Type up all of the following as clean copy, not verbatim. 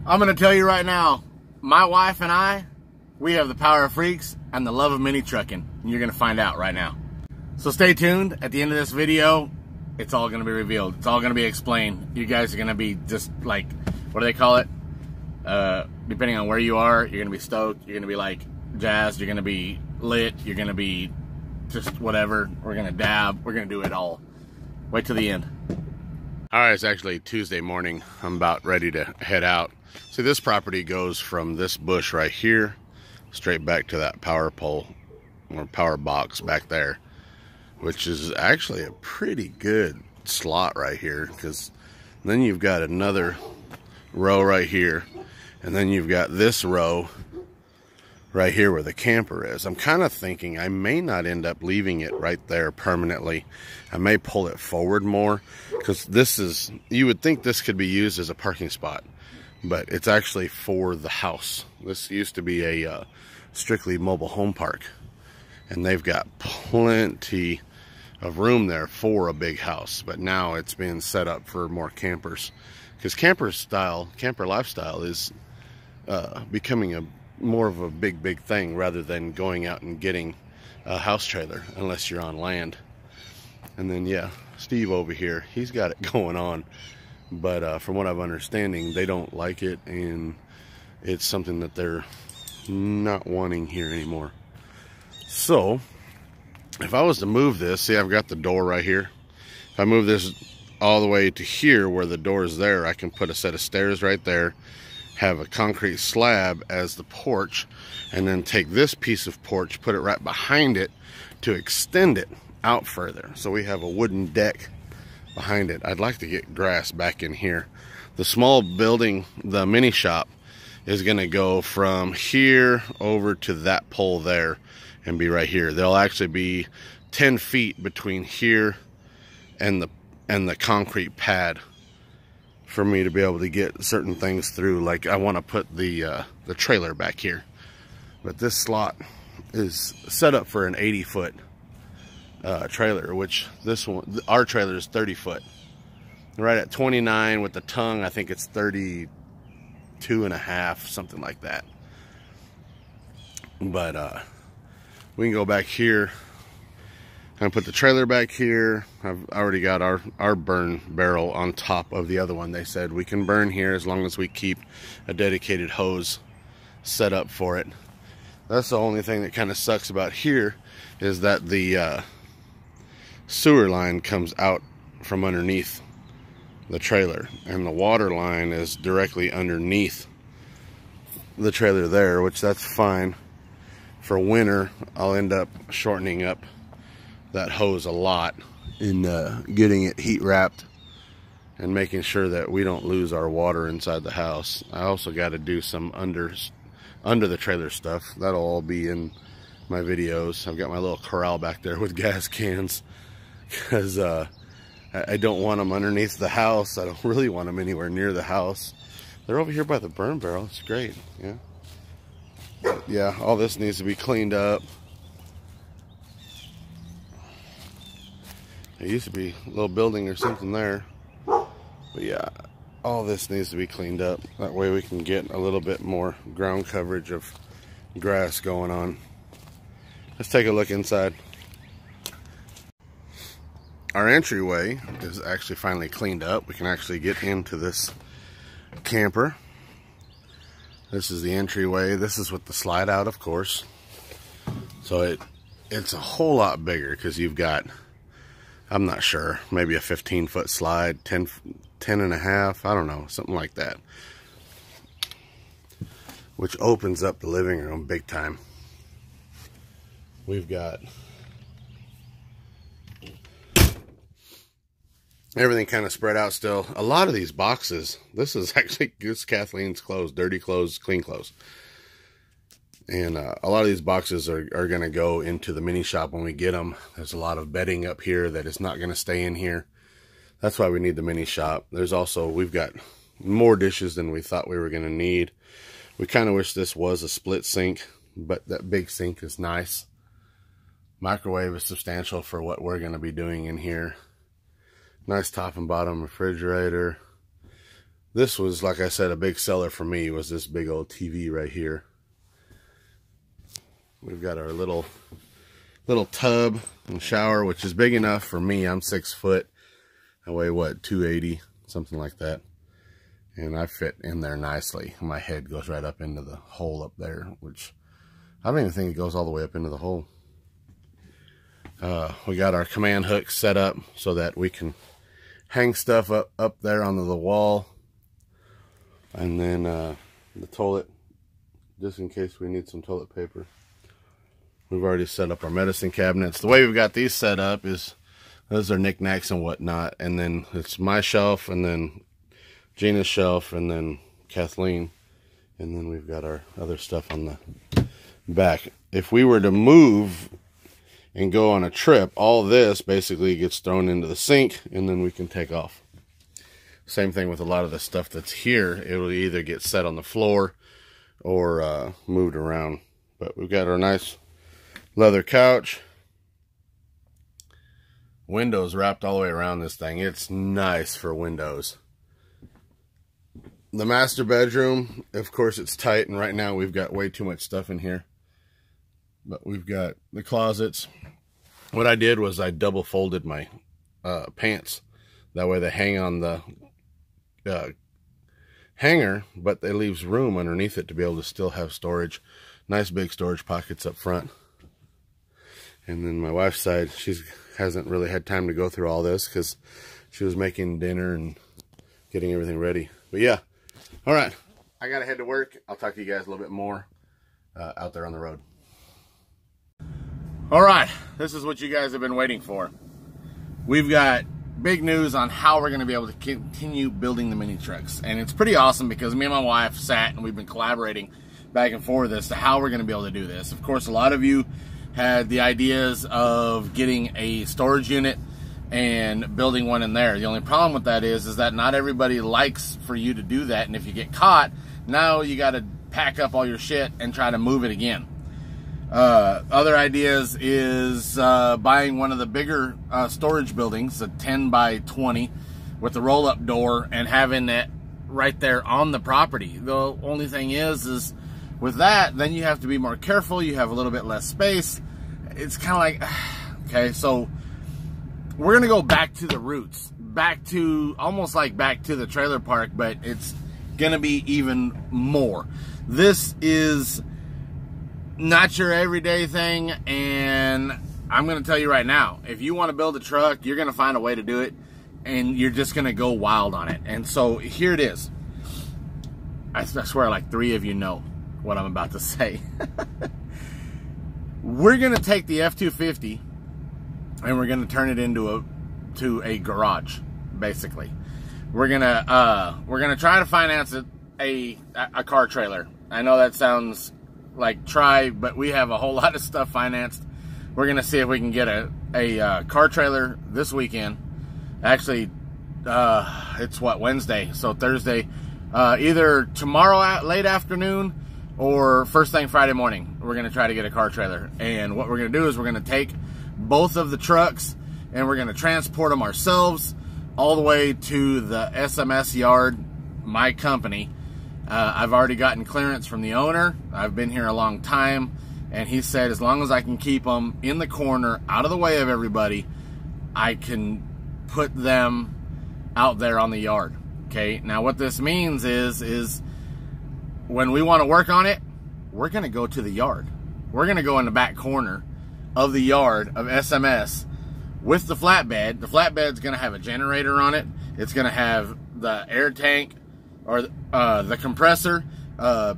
I'm going to tell you right now, my wife and I, we have the power of freaks and the love of mini trucking. You're going to find out right now. So stay tuned. At the end of this video, it's all going to be revealed. It's all going to be explained. You guys are going to be just like, what do they call it? Depending on where you are, you're going to be stoked. You're going to be like jazzed. You're going to be lit. You're going to be just whatever. We're going to dab. We're going to do it all. Wait till the end. All right, it's actually Tuesday morning. I'm about ready to head out. See, this property goes from this bush right here straight back to that power pole or power box back there, which is actually a pretty good slot right here, because then you've got another row right here, and then you've got this row right here where the camper is. I'm kind of thinking I may not end up leaving it right there permanently. I may pull it forward more, because this is, you would think this could be used as a parking spot, but it's actually for the house. This used to be a strictly mobile home park, and they've got plenty of room there for a big house, but now it's being set up for more campers, because camper lifestyle is becoming a more of a big thing, rather than going out and getting a house trailer unless you're on land. And then yeah, Steve over here, he's got it going on, but from what I'm understanding, they don't like it, and it's something that they're not wanting here anymore. So if I was to move this, see, I've got the door right here. If I move this all the way to here where the door is there, I can put a set of stairs right there, have a concrete slab as the porch, and then take this piece of porch, put it right behind it to extend it out further. So we have a wooden deck behind it. I'd like to get grass back in here. The small building, the mini shop, is going to go from here over to that pole there and be right here. There'll actually be 10 feet between here and the concrete pad for me to be able to get certain things through. Like I want to put the trailer back here, but this slot is set up for an 80-foot trailer, which this one, our trailer, is 30 foot. Right at 29 with the tongue, I think it's 32 and a half, something like that. But we can go back here and put the trailer back here. I've already got our burn barrel on top of the other one. They said we can burn here as long as we keep a dedicated hose set up for it. That's the only thing that kind of sucks about here, is that the sewer line comes out from underneath the trailer, and the water line is directly underneath the trailer there, which that's fine. For winter, I'll end up shortening up that hose a lot in getting it heat wrapped and making sure that we don't lose our water inside the house. I also got to do some under the trailer stuff. That'll all be in my videos. I've got my little corral back there with gas cans, because I don't want them underneath the house. I don't really want them anywhere near the house. They're over here by the burn barrel. It's great. Yeah. But yeah, all this needs to be cleaned up. There used to be a little building or something there, but yeah, all this needs to be cleaned up. That way we can get a little bit more ground coverage of grass going on. Let's take a look inside. Our entryway is actually finally cleaned up. We can actually get into this camper. This is the entryway. This is with the slide out, of course. So it's a whole lot bigger, because you've got, I'm not sure, maybe a 15-foot slide, 10 and a half, I don't know, something like that, which opens up the living room big time. We've got everything kind of spread out still. A lot of these boxes, this is Kathleen's clothes, dirty clothes, clean clothes. And a lot of these boxes are going to go into the mini shop when we get them. There's a lot of bedding up here that is not going to stay in here. That's why we need the mini shop. There's also, we've got more dishes than we thought we were going to need. We kind of wish this was a split sink, but that big sink is nice. Microwave is substantial for what we're going to be doing in here. Nice top and bottom refrigerator. This was, like I said, a big seller for me, was this big old TV right here. We've got our little tub and shower, which is big enough for me. I'm 6 foot. I weigh, what, 280, something like that. And I fit in there nicely. My head goes right up into the hole up there, which I don't even think it goes all the way up into the hole. We got our command hook set up so that we can hang stuff up there onto the wall. And then the toilet, just in case we need some toilet paper. We've already set up our medicine cabinets. The way we've got these set up is, those are knickknacks and whatnot. And then it's my shelf, and then Gina's shelf, and then Kathleen. And then we've got our other stuff on the back. If we were to move and go on a trip, all this basically gets thrown into the sink, and then we can take off. Same thing with a lot of the stuff that's here. It will either get set on the floor or moved around. But we've got our nice leather couch. Windows wrapped all the way around this thing. It's nice for windows. The master bedroom, of course, it's tight, and right now we've got way too much stuff in here. But we've got the closets. What I did was I double folded my pants. That way they hang on the hanger, but it leaves room underneath it to be able to still have storage. Nice big storage pockets up front. And then my wife's side, she hasn't really had time to go through all this because she was making dinner and getting everything ready. But yeah, all right, I gotta head to work. I'll talk to you guys a little bit more out there on the road. All right, this is what you guys have been waiting for. We've got big news on how we're going to be able to continue building the mini trucks. And it's pretty awesome because me and my wife sat and we've been collaborating back and forth as to how we're going to be able to do this. Of course, a lot of you had the ideas of getting a storage unit and building one in there. The only problem with that is that not everybody likes for you to do that. And if you get caught, now you got to pack up all your shit and try to move it again. Other ideas is buying one of the bigger storage buildings, a 10 by 20 with the roll-up door, and having it right there on the property. The only thing is with that, then you have to be more careful. You have a little bit less space. It's kind of like, okay, so we're going to go back to the roots, back to, almost like back to the trailer park, but it's going to be even more. This is not your everyday thing, and I'm going to tell you right now, if you want to build a truck, you're going to find a way to do it, and you're just going to go wild on it. And so here it is. I swear like 3 of you know what I'm about to say. We're going to take the F-250 and we're going to turn it into a garage, basically. We're going to try to finance it a car trailer. I know that sounds like but we have a whole lot of stuff financed. We're gonna see if we can get a car trailer this weekend. Actually, it's what, Wednesday, so Thursday, either tomorrow late afternoon or first thing Friday morning, we're gonna try to get a car trailer. And what we're gonna do is we're gonna take both of the trucks and we're gonna transport them ourselves all the way to the SMS yard, my company. I've already gotten clearance from the owner. I've been here a long time, and he said as long as I can keep them in the corner, out of the way of everybody, I can put them out there on the yard. Okay, now what this means is when we want to work on it, we're going to go to the yard. We're going to go in the back corner of the yard of SMS with the flatbed. The flatbed's going to have a generator on it. It's going to have the air tank, or the compressor, a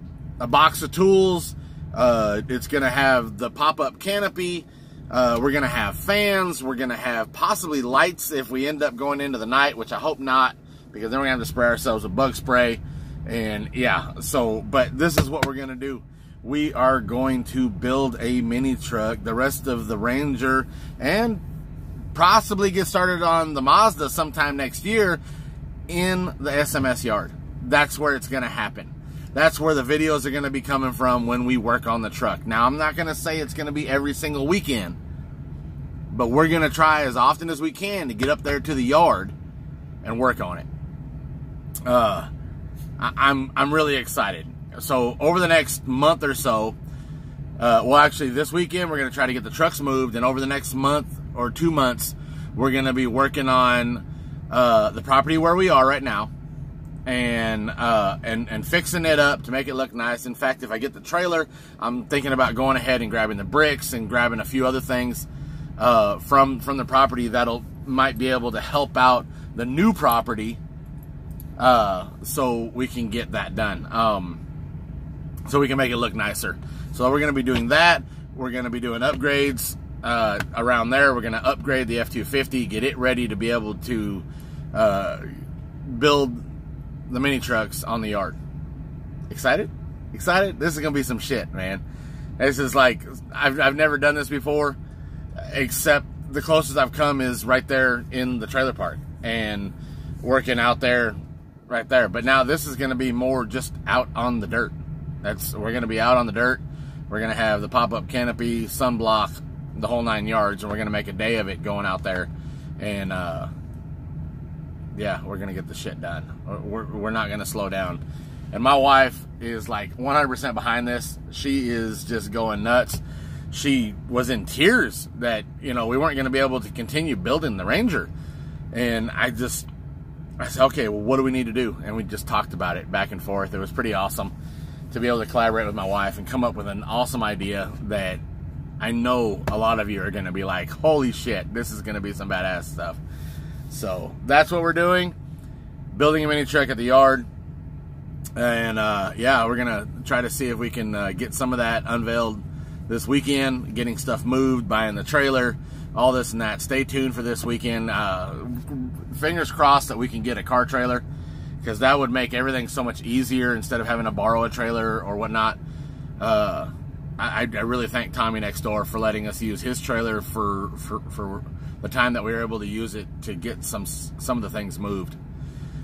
box of tools. It's going to have the pop-up canopy. We're going to have fans. We're going to have possibly lights if we end up going into the night, which I hope not, because then we're going to have to spray ourselves with bug spray. And yeah, so, but this is what we're going to do. We are going to build a mini truck, the rest of the Ranger, and possibly get started on the Mazda sometime next year in the SMS yard. That's where it's going to happen. That's where the videos are going to be coming from when we work on the truck. Now, I'm not going to say it's going to be every single weekend, but we're going to try as often as we can to get up there to the yard and work on it. I'm really excited. So over the next month or so, well, actually this weekend we're going to try to get the trucks moved, and over the next month or 2 months we're going to be working on the property where we are right now, and fixing it up to make it look nice. In fact, if I get the trailer, I'm thinking about going ahead and grabbing the bricks and grabbing a few other things from the property that'll might be able to help out the new property, so we can get that done, so we can make it look nicer. So we're going to be doing that. We're going to be doing upgrades around there. We're going to upgrade the F-250, get it ready to be able to build the mini trucks on the yard. Excited? Excited? This is going to be some shit, man. This is like, I've never done this before, except the closest I've come is right there in the trailer park and working out there, right there. But now this is going to be more just out on the dirt. We're going to be out on the dirt. We're going to have the pop-up canopy, sunblock, the whole 9 yards, and we're going to make a day of it going out there. And yeah, we're going to get the shit done. We're not going to slow down. And my wife is like 100% behind this. She is just going nuts. She was in tears that, you know, we weren't going to be able to continue building the Ranger. And I said, okay, well, what do we need to do? And we just talked about it back and forth. It was pretty awesome to be able to collaborate with my wife and come up with an awesome idea that I know a lot of you are going to be like, holy shit, this is going to be some badass stuff. So that's what we're doing. Building a mini truck at the yard. And yeah, we're going to try to see if we can get some of that unveiled this weekend, getting stuff moved, buying the trailer, all this and that. Stay tuned for this weekend. Fingers crossed that we can get a car trailer, because that would make everything so much easier instead of having to borrow a trailer or whatnot. I really thank Tommy next door for letting us use his trailer for the time that we were able to use it to get some of the things moved.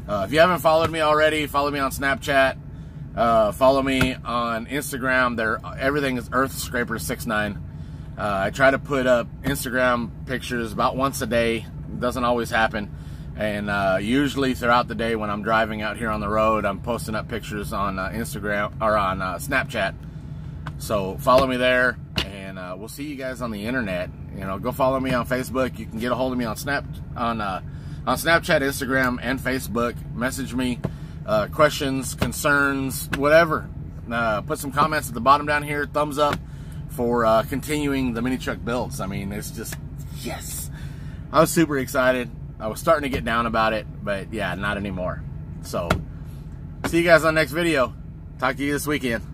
If you haven't followed me already, follow me on Snapchat. Follow me on Instagram. Everything is EarthScraper69. I try to put up Instagram pictures about once a day. It doesn't always happen. And usually throughout the day when I'm driving out here on the road, I'm posting up pictures on Instagram or on Snapchat. So follow me there, and we'll see you guys on the internet. You know, go follow me on Facebook. You can get a hold of me on Snapchat, Instagram, and Facebook. Message me questions, concerns, whatever. Put some comments at the bottom down here. Thumbs up for continuing the mini truck builds. I mean, it's just, yes. I was super excited. I was starting to get down about it, but yeah, not anymore. So, see you guys on the next video. Talk to you this weekend.